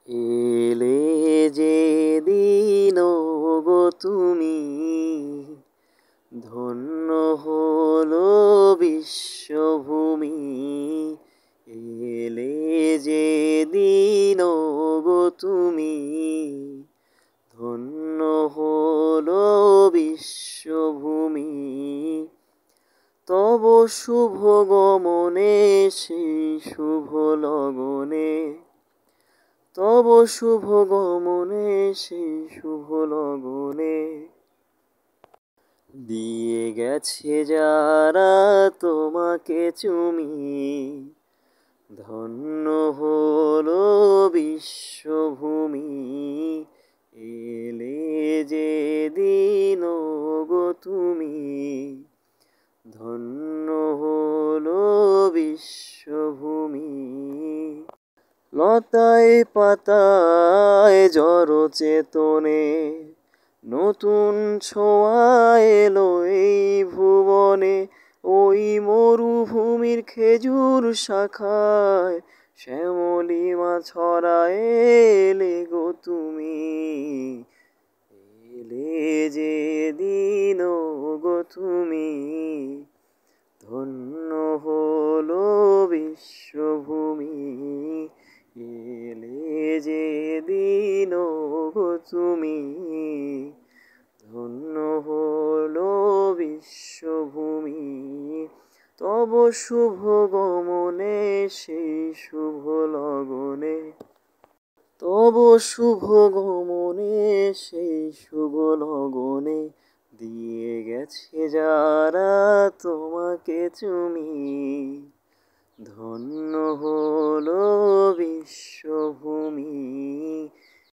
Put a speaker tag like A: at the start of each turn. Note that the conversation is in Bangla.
A: এলে যে দিন গো তুমি, ধন্য হলো বিশ্বভূমি। এলে যে দিন গো তুমি, ধন্য হলো বিশ্বভূমি। তব শুভ গমনে সেই শুভ লগনে, তব শুভ গমনে সেই শুভ লগনে, দিয়ে গেছে যারা তোমাকে চুমি, ধন্য হলো বিশ্বভূমি। এলে যে দিন গো তুমি, ধন্য হলো বিশ্বভূমি। লতায় পাতায় জড় চেতনে, নতুন ছোঁয়া এলো এই ভুবনে। ওই মরুভূমির খেজুর শাখায় শ্যামলিমা ছড়ায় এলে গো তুমি। এলে যে দিন গো তুমি, ধন্য হলো বিশ্বভূমি। এলে যে দিন গো তুমি, ধন্য হলো বিশ্বভূমি। তব শুভ গমনে সেই শুভ লগনে, তব শুভ গমনে সেই শুভ লগনে, দিয়ে গেছে যারা তোমাকে চুমি, ধন্য হলো বিশ্বভূমি।